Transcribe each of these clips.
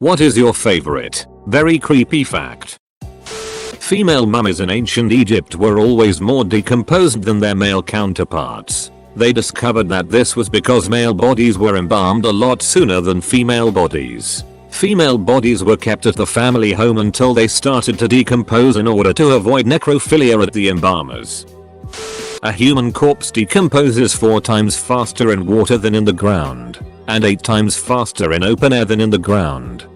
What is your favorite, very creepy fact? Female mummies in ancient Egypt were always more decomposed than their male counterparts. They discovered that this was because male bodies were embalmed a lot sooner than female bodies. Female bodies were kept at the family home until they started to decompose in order to avoid necrophilia at the embalmers. A human corpse decomposes 4 times faster in water than in the ground, and 8 times faster in open air than in the ground.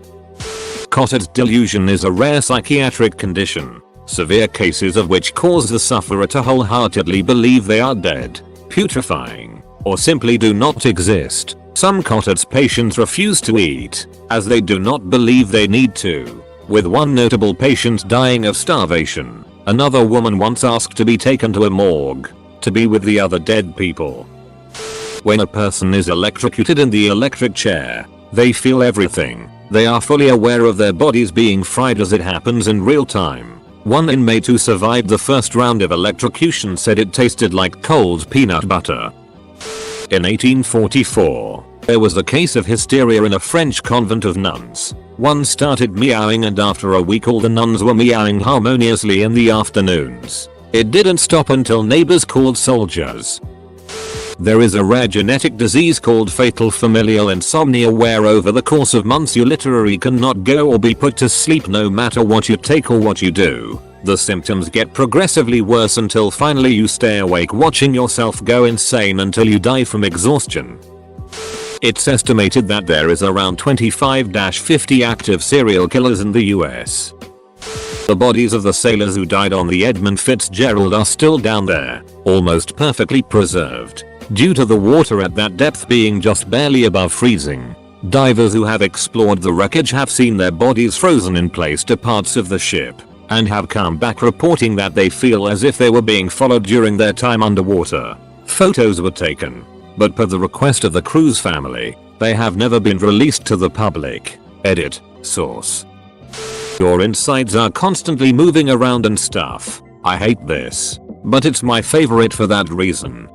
Cotard delusion is a rare psychiatric condition, severe cases of which cause the sufferer to wholeheartedly believe they are dead, putrefying, or simply do not exist. Some Cotard's patients refuse to eat, as they do not believe they need to, with one notable patient dying of starvation. Another woman once asked to be taken to a morgue, to be with the other dead people. When a person is electrocuted in the electric chair, they feel everything. They are fully aware of their bodies being fried as it happens in real time. One inmate who survived the first round of electrocution said it tasted like cold peanut butter. In 1844, there was a case of hysteria in a French convent of nuns. One started meowing, and after a week all the nuns were meowing harmoniously in the afternoons. It didn't stop until neighbors called soldiers. There is a rare genetic disease called fatal familial insomnia where over the course of months you literally cannot go or be put to sleep no matter what you take or what you do. The symptoms get progressively worse until finally you stay awake watching yourself go insane until you die from exhaustion. It's estimated that there is around 25-50 active serial killers in the US. The bodies of the sailors who died on the Edmund Fitzgerald are still down there, almost perfectly preserved, due to the water at that depth being just barely above freezing. Divers who have explored the wreckage have seen their bodies frozen in place to parts of the ship, and have come back reporting that they feel as if they were being followed during their time underwater. Photos were taken, but per the request of the crew's family, they have never been released to the public. Edit. Source. Your insides are constantly moving around and stuff. I hate this, but it's my favorite for that reason.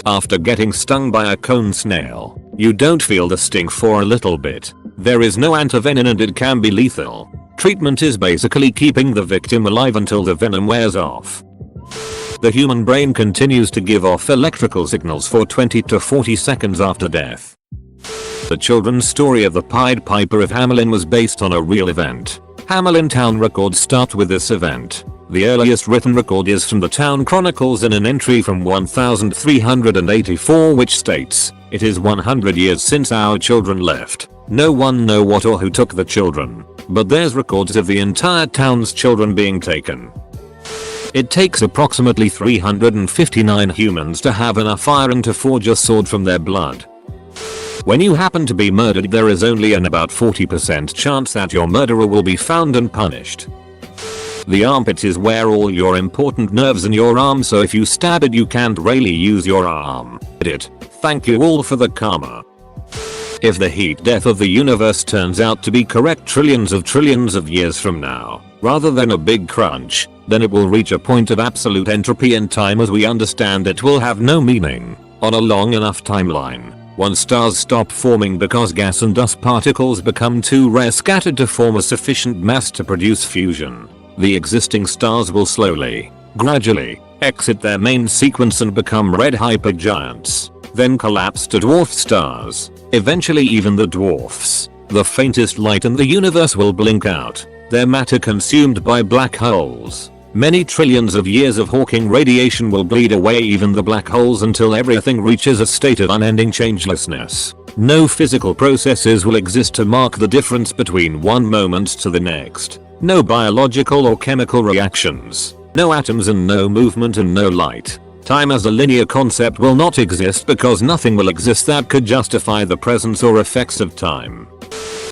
After getting stung by a cone snail, you don't feel the sting for a little bit. There is no antivenin and it can be lethal. Treatment is basically keeping the victim alive until the venom wears off. The human brain continues to give off electrical signals for 20 to 40 seconds after death. The children's story of the Pied Piper of Hamelin was based on a real event. Hamelin town records start with this event. The earliest written record is from the town chronicles in an entry from 1384 which states, "It is 100 years since our children left. No one know what or who took the children, but there's records of the entire town's children being taken." It takes approximately 359 humans to have enough iron to forge a sword from their blood. When you happen to be murdered, there is only an about 40% chance that your murderer will be found and punished. The armpit is where all your important nerves in your arm, so if you stab it you can't really use your arm. Edit. Thank you all for the karma. If the heat death of the universe turns out to be correct trillions of years from now, rather than a big crunch, then it will reach a point of absolute entropy and time as we understand it will have no meaning. On a long enough timeline, once stars stop forming because gas and dust particles become too rare scattered to form a sufficient mass to produce fusion, the existing stars will slowly, gradually, exit their main sequence and become red hypergiants, then collapse to dwarf stars. Eventually even the dwarfs, the faintest light in the universe, will blink out, their matter consumed by black holes. Many trillions of years of Hawking radiation will bleed away even the black holes until everything reaches a state of unending changelessness. No physical processes will exist to mark the difference between one moment to the next. No biological or chemical reactions. No atoms and no movement and no light. Time as a linear concept will not exist because nothing will exist that could justify the presence or effects of time.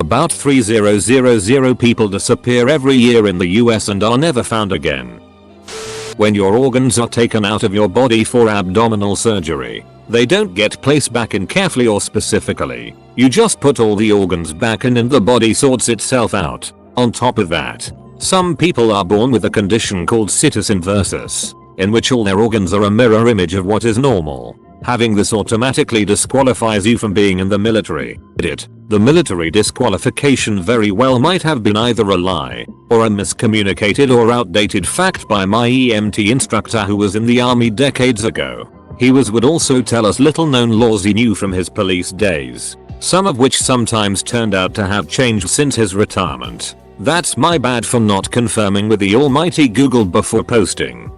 About 3000 people disappear every year in the US and are never found again. When your organs are taken out of your body for abdominal surgery, they don't get placed back in carefully or specifically. You just put all the organs back in and the body sorts itself out. On top of that, some people are born with a condition called situs inversus, in which all their organs are a mirror image of what is normal. Having this automatically disqualifies you from being in the military. The military disqualification very well might have been either a lie, or a miscommunicated or outdated fact by my EMT instructor who was in the army decades ago. He would also tell us little known laws he knew from his police days, some of which sometimes turned out to have changed since his retirement. That's my bad for not confirming with the almighty Google before posting.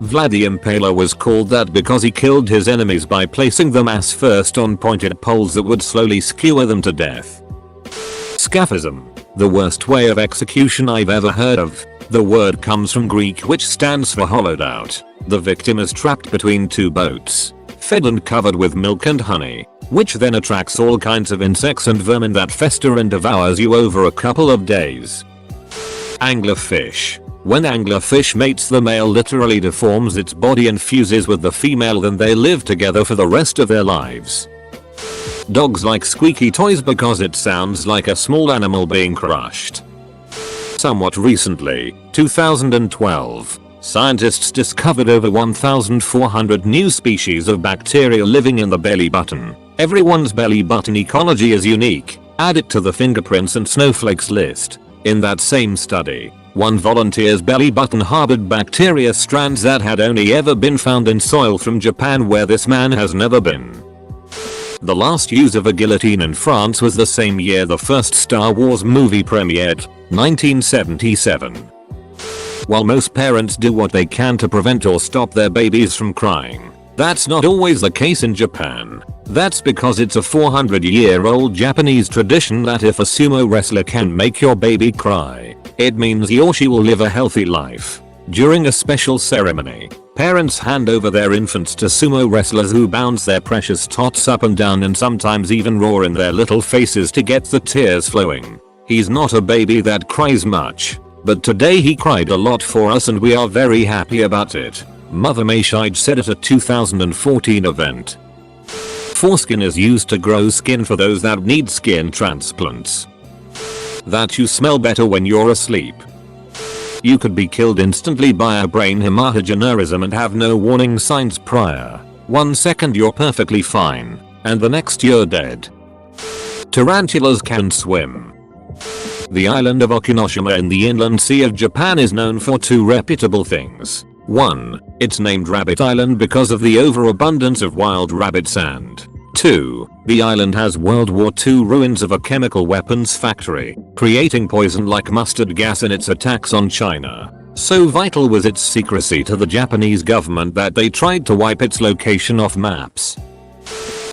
Vlad the Impaler was called that because he killed his enemies by placing them ass first on pointed poles that would slowly skewer them to death. Scaphism. The worst way of execution I've ever heard of. The word comes from Greek which stands for hollowed out. The victim is trapped between two boats, fed and covered with milk and honey, which then attracts all kinds of insects and vermin that fester and devours you over a couple of days. Anglerfish. When anglerfish mates, the male literally deforms its body and fuses with the female, then they live together for the rest of their lives. Dogs like squeaky toys because it sounds like a small animal being crushed. Somewhat recently, 2012, scientists discovered over 1,400 new species of bacteria living in the belly button. Everyone's belly button ecology is unique. Add it to the fingerprints and snowflakes list. In that same study, one volunteer's belly button harbored bacteria strands that had only ever been found in soil from Japan, where this man has never been. The last use of a guillotine in France was the same year the first Star Wars movie premiered, 1977. While most parents do what they can to prevent or stop their babies from crying, that's not always the case in Japan. That's because it's a 400-year-old Japanese tradition that if a sumo wrestler can make your baby cry, it means he or she will live a healthy life. During a special ceremony, parents hand over their infants to sumo wrestlers who bounce their precious tots up and down and sometimes even roar in their little faces to get the tears flowing. He's not a baby that cries much, but today he cried a lot for us and we are very happy about it, Mother Mayshide said at a 2014 event. Foreskin is used to grow skin for those that need skin transplants. That you smell better when you're asleep. You could be killed instantly by a brain hemorrhage and have no warning signs prior. 1 second you're perfectly fine, and the next you're dead. Tarantulas can swim. The island of Okinoshima in the inland sea of Japan is known for two reputable things. 1. It's named Rabbit Island because of the overabundance of wild rabbits, and 2. The island has World War II ruins of a chemical weapons factory, creating poison-like mustard gas in its attacks on China. So vital was its secrecy to the Japanese government that they tried to wipe its location off maps.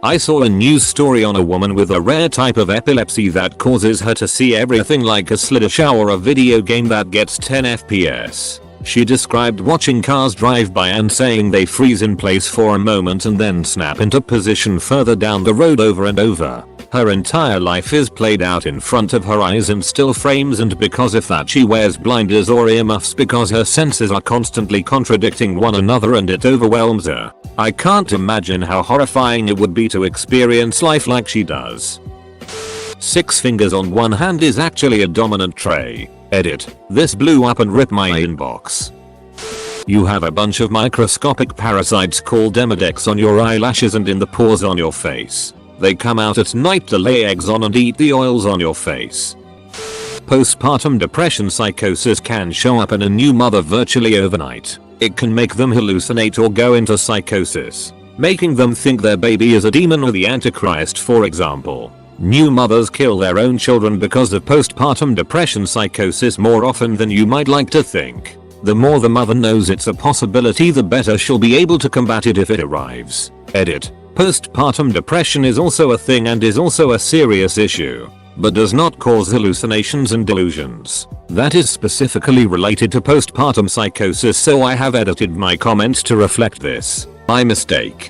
I saw a news story on a woman with a rare type of epilepsy that causes her to see everything like a slideshow or a video game that gets 10 FPS. She described watching cars drive by and saying they freeze in place for a moment and then snap into position further down the road over and over. Her entire life is played out in front of her eyes in still frames, and because of that she wears blinders or earmuffs because her senses are constantly contradicting one another and it overwhelms her. I can't imagine how horrifying it would be to experience life like she does. 6 fingers on one hand is actually a dominant trait. Edit. This blew up and ripped my inbox. You have a bunch of microscopic parasites called demodex on your eyelashes and in the pores on your face. They come out at night to lay eggs on and eat the oils on your face. Postpartum depression psychosis can show up in a new mother virtually overnight. It can make them hallucinate or go into psychosis, making them think their baby is a demon or the Antichrist, for example. New mothers kill their own children because of postpartum depression psychosis more often than you might like to think. The more the mother knows it's a possibility, the better she'll be able to combat it if it arrives. Edit. Postpartum depression is also a thing and is also a serious issue, but does not cause hallucinations and delusions. That is specifically related to postpartum psychosis, so I have edited my comments to reflect this. My mistake.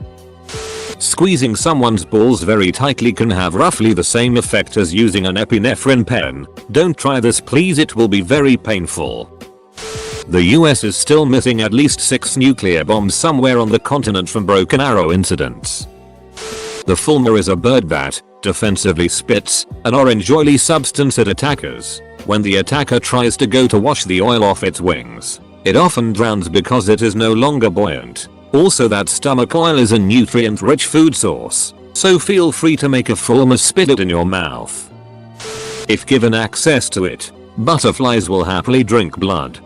Squeezing someone's balls very tightly can have roughly the same effect as using an epinephrine pen. Don't try this please, it will be very painful. The US is still missing at least 6 nuclear bombs somewhere on the continent from Broken Arrow incidents. The fulmar is a bird that, defensively spits an orange oily substance at attackers. When the attacker tries to go to wash the oil off its wings, it often drowns because it is no longer buoyant. Also, that stomach oil is a nutrient-rich food source, so feel free to make a form or spit it in your mouth. If given access to it, butterflies will happily drink blood.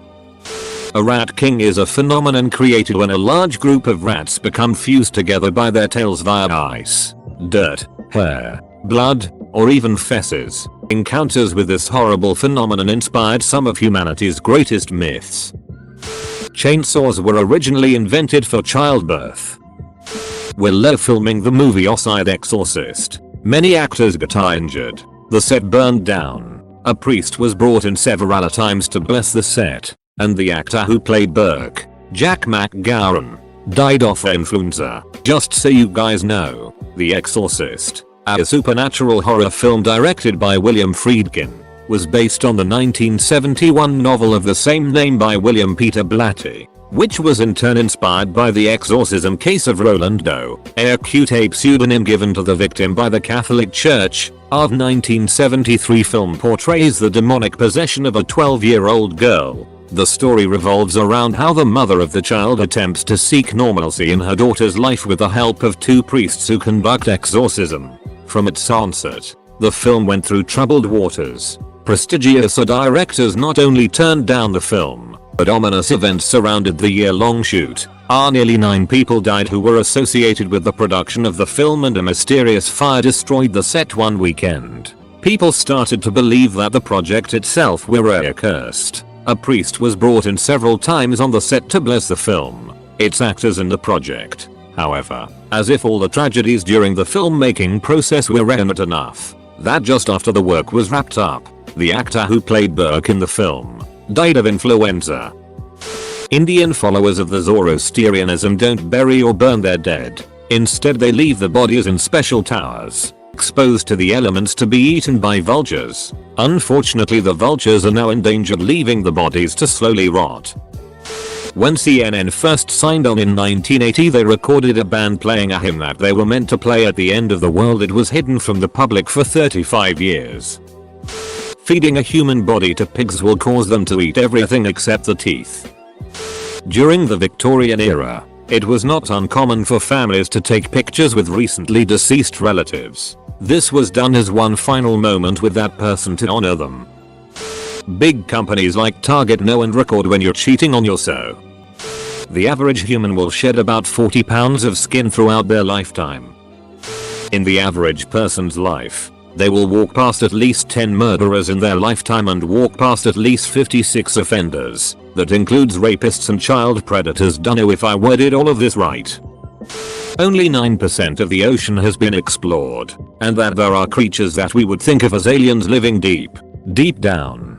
A rat king is a phenomenon created when a large group of rats become fused together by their tails via ice, dirt, hair, blood, or even feces. Encounters with this horrible phenomenon inspired some of humanity's greatest myths. Chainsaws were originally invented for childbirth. While filming the movie Osside Exorcist, many actors got injured. The set burned down. A priest was brought in several times to bless the set, and the actor who played Burke, Jack McGowan, died of influenza. Just so you guys know, The Exorcist, a supernatural horror film directed by William Friedkin, was based on the 1971 novel of the same name by William Peter Blatty, which was in turn inspired by the exorcism case of Roland Doe, a Q-tape pseudonym given to the victim by the Catholic Church. Of 1973 film portrays the demonic possession of a 12-year-old girl. The story revolves around how the mother of the child attempts to seek normalcy in her daughter's life with the help of two priests who conduct exorcism. From its onset, the film went through troubled waters. Prestigious directors not only turned down the film, but ominous events surrounded the year-long shoot. Nearly 9 people died who were associated with the production of the film, and a mysterious fire destroyed the set one weekend. People started to believe that the project itself were cursed. A priest was brought in several times on the set to bless the film, its actors and the project. However, as if all the tragedies during the filmmaking process were not enough, that just after the work was wrapped up, the actor who played Burke in the film died of influenza. Indian followers of the Zoroastrianism don't bury or burn their dead. Instead, they leave the bodies in special towers, exposed to the elements to be eaten by vultures. Unfortunately, the vultures are now endangered, leaving the bodies to slowly rot. When CNN first signed on in 1980, they recorded a band playing a hymn that they were meant to play at the end of the world. It was hidden from the public for 35 years. Feeding a human body to pigs will cause them to eat everything except the teeth. During the Victorian era, it was not uncommon for families to take pictures with recently deceased relatives. This was done as one final moment with that person to honor them. Big companies like Target know and record when you're cheating on your sew. The average human will shed about 40 pounds of skin throughout their lifetime. In the average person's life, they will walk past at least 10 murderers in their lifetime and walk past at least 56 offenders. That includes rapists and child predators. Don't know if I worded all of this right. Only 9% of the ocean has been explored, and that there are creatures that we would think of as aliens living deep down.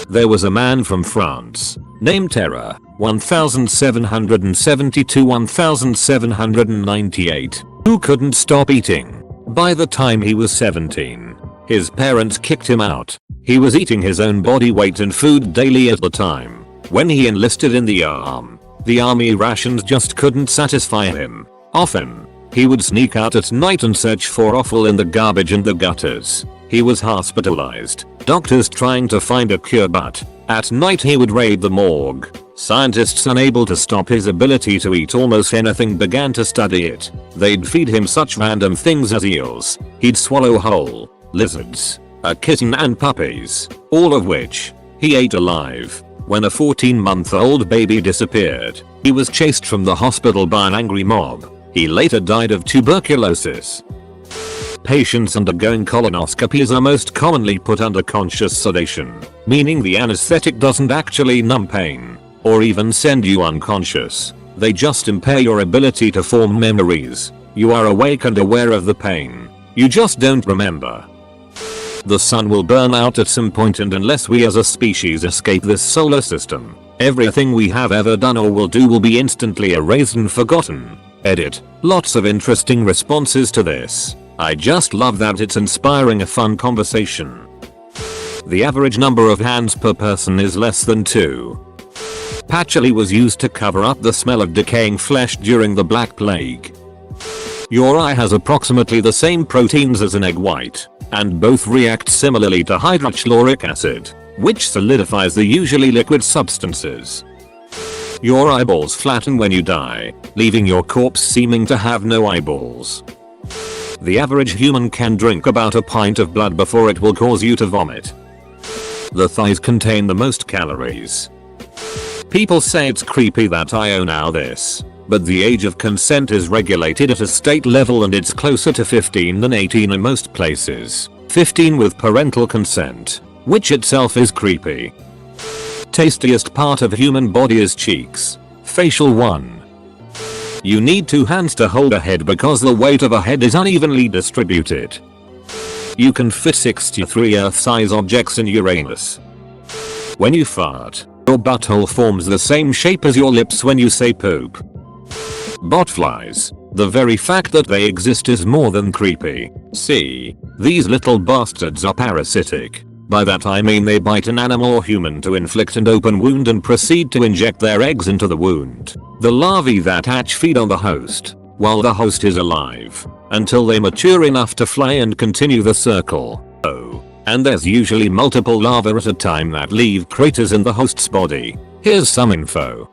There was a man from France, named Terra, 1772-1798, who couldn't stop eating. By the time he was 17, his parents kicked him out. He was eating his own body weight in food daily at the time. When he enlisted in the army rations just couldn't satisfy him. Often, he would sneak out at night and search for offal in the garbage and the gutters. He was hospitalized, doctors trying to find a cure, but at night he would raid the morgue. Scientists, unable to stop his ability to eat almost anything, began to study it. They'd feed him such random things as eels. He'd swallow whole, lizards, a kitten and puppies, all of which he ate alive. When a 14-month-old baby disappeared, he was chased from the hospital by an angry mob. He later died of tuberculosis. Patients undergoing colonoscopies are most commonly put under conscious sedation, meaning the anesthetic doesn't actually numb pain, or even send you unconscious. They just impair your ability to form memories. You are awake and aware of the pain. You just don't remember. The sun will burn out at some point, and unless we as a species escape this solar system, everything we have ever done or will do will be instantly erased and forgotten. Edit. Lots of interesting responses to this. I just love that it's inspiring a fun conversation. The average number of hands per person is less than 2. Patchouli was used to cover up the smell of decaying flesh during the Black Plague. Your eye has approximately the same proteins as an egg white, and both react similarly to hydrochloric acid, which solidifies the usually liquid substances. Your eyeballs flatten when you die, leaving your corpse seeming to have no eyeballs. The average human can drink about a pint of blood before it will cause you to vomit. The thighs contain the most calories. People say it's creepy that I own now this, but the age of consent is regulated at a state level and it's closer to 15 than 18 in most places. 15 with parental consent, which itself is creepy. Tastiest part of human body is cheeks. Facial 1. You need 2 hands to hold a head because the weight of a head is unevenly distributed. You can fit 63 Earth-size objects in Uranus. When you fart, your butthole forms the same shape as your lips when you say poop. Botflies. The very fact that they exist is more than creepy. See, these little bastards are parasitic. By that I mean they bite an animal or human to inflict an open wound and proceed to inject their eggs into the wound. The larvae that hatch feed on the host, while the host is alive, until they mature enough to fly and continue the circle. Oh, and there's usually multiple larvae at a time that leave craters in the host's body. Here's some info.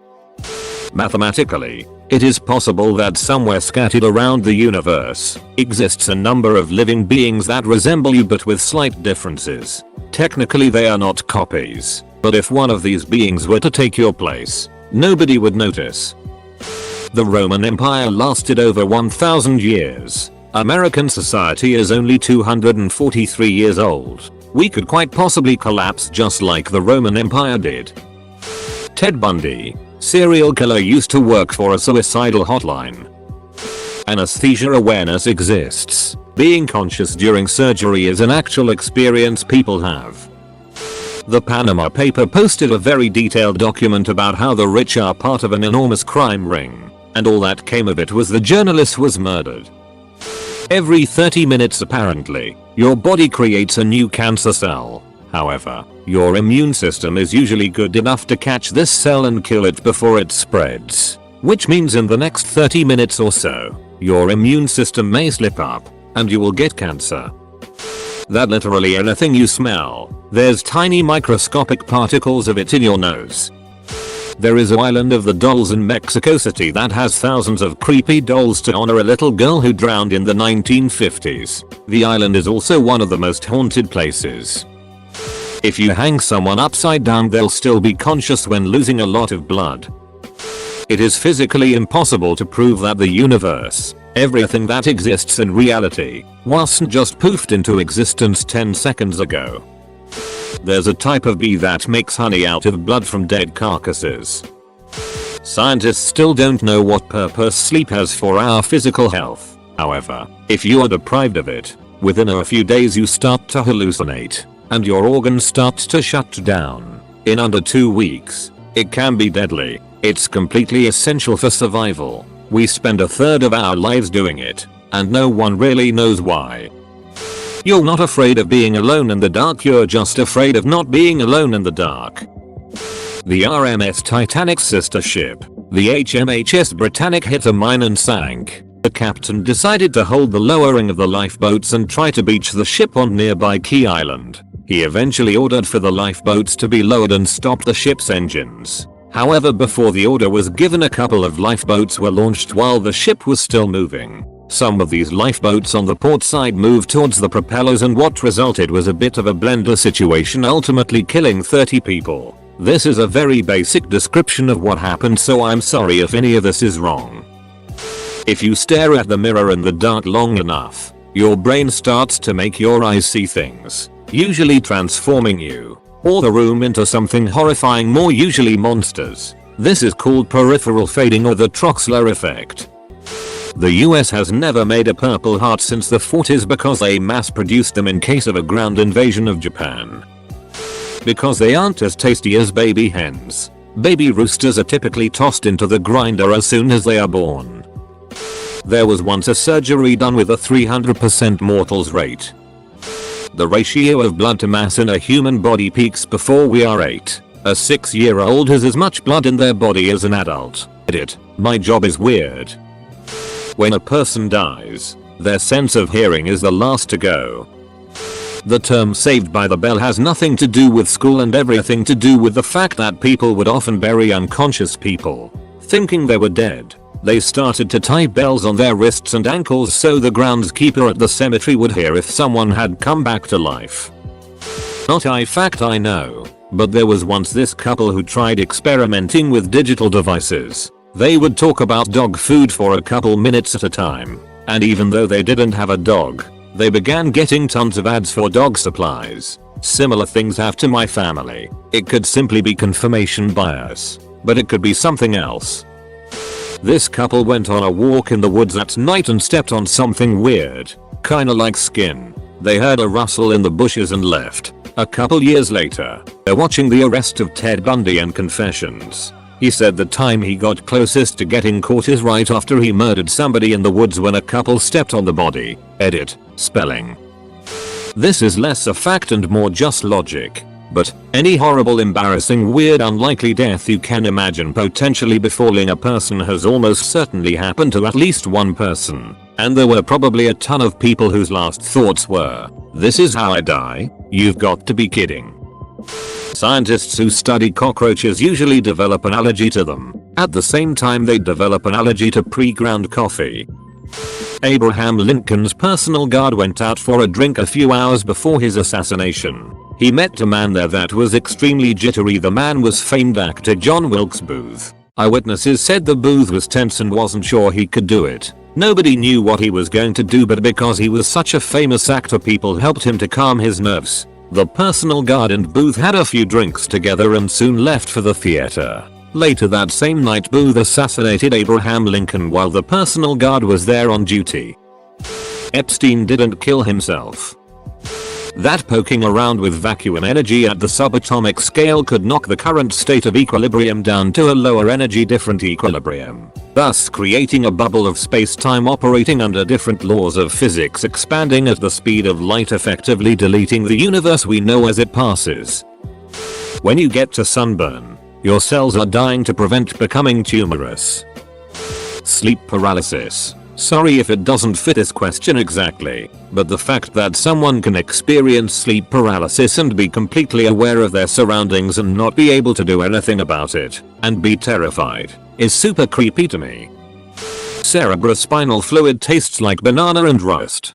Mathematically, it is possible that somewhere scattered around the universe exists a number of living beings that resemble you but with slight differences. Technically they are not copies, but if one of these beings were to take your place, nobody would notice. The Roman Empire lasted over 1,000 years. American society is only 243 years old. We could quite possibly collapse just like the Roman Empire did. Ted Bundy, serial killer, used to work for a suicidal hotline. Anesthesia awareness exists. Being conscious during surgery is an actual experience people have. The Panama Paper posted a very detailed document about how the rich are part of an enormous crime ring, and all that came of it was the journalist was murdered. Every 30 minutes apparently, your body creates a new cancer cell. However, your immune system is usually good enough to catch this cell and kill it before it spreads. Which means in the next 30 minutes or so, your immune system may slip up, and you will get cancer. That literally anything you smell, there's tiny microscopic particles of it in your nose. There is an island of the dolls in Mexico City that has thousands of creepy dolls to honor a little girl who drowned in the 1950s. The island is also one of the most haunted places. If you hang someone upside down, they'll still be conscious when losing a lot of blood. It is physically impossible to prove that the universe, everything that exists in reality, wasn't just poofed into existence 10 seconds ago. There's a type of bee that makes honey out of blood from dead carcasses. Scientists still don't know what purpose sleep has for our physical health. However, if you are deprived of it, within a few days you start to hallucinate, and your organs start to shut down. In under 2 weeks, it can be deadly. It's completely essential for survival. We spend a third of our lives doing it, and no one really knows why. You're not afraid of being alone in the dark, you're just afraid of not being alone in the dark. The RMS Titanic's sister ship, the HMHS Britannic, hit a mine and sank. The captain decided to hold the lowering of the lifeboats and try to beach the ship on nearby Key Island. He eventually ordered for the lifeboats to be lowered and stopped the ship's engines. However, before the order was given, a couple of lifeboats were launched while the ship was still moving. Some of these lifeboats on the port side moved towards the propellers, and what resulted was a bit of a blender situation, ultimately killing 30 people. This is a very basic description of what happened, so I'm sorry if any of this is wrong. If you stare at the mirror in the dark long enough, your brain starts to make your eyes see things, usually transforming you or the room into something horrifying, more usually monsters. This is called peripheral fading or the Troxler effect. The US has never made a Purple Heart since the 40s because they mass produced them in case of a ground invasion of Japan. Because they aren't as tasty as baby hens. Baby roosters are typically tossed into the grinder as soon as they are born. There was once a surgery done with a 300% mortals rate. The ratio of blood to mass in a human body peaks before we are 8. A 6-year-old has as much blood in their body as an adult. Edit. My job is weird. When a person dies, their sense of hearing is the last to go. The term saved by the bell has nothing to do with school and everything to do with the fact that people would often bury unconscious people. Thinking they were dead, they started to tie bells on their wrists and ankles so the groundskeeper at the cemetery would hear if someone had come back to life. Not a fact I know, but there was once this couple who tried experimenting with digital devices. They would talk about dog food for a couple minutes at a time, and even though they didn't have a dog, they began getting tons of ads for dog supplies. Similar things have to my family. It could simply be confirmation bias, but it could be something else. This couple went on a walk in the woods at night and stepped on something weird, kinda like skin. They heard a rustle in the bushes and left. A couple years later, they're watching the arrest of Ted Bundy and confessions. He said the time he got closest to getting caught is right after he murdered somebody in the woods when a couple stepped on the body. Edit. Spelling. This is less a fact and more just logic. But any horrible, embarrassing, weird, unlikely death you can imagine potentially befalling a person has almost certainly happened to at least one person. And there were probably a ton of people whose last thoughts were, "This is how I die? You've got to be kidding." Scientists who study cockroaches usually develop an allergy to them. At the same time they develop an allergy to pre-ground coffee. Abraham Lincoln's personal guard went out for a drink a few hours before his assassination. He met a man there that was extremely jittery. The man was famed actor John Wilkes Booth. Eyewitnesses said the Booth was tense and wasn't sure he could do it. Nobody knew what he was going to do, but because he was such a famous actor, people helped him to calm his nerves. The personal guard and Booth had a few drinks together and soon left for the theater. Later that same night, Booth assassinated Abraham Lincoln while the personal guard was there on duty. Epstein didn't kill himself. That poking around with vacuum energy at the subatomic scale could knock the current state of equilibrium down to a lower energy different equilibrium, thus creating a bubble of space-time operating under different laws of physics, expanding at the speed of light, effectively deleting the universe we know as it passes. When you get to sunburn, your cells are dying to prevent becoming tumorous. Sleep paralysis. Sorry if it doesn't fit this question exactly, but the fact that someone can experience sleep paralysis and be completely aware of their surroundings and not be able to do anything about it, and be terrified, is super creepy to me. Cerebrospinal fluid tastes like banana and roast.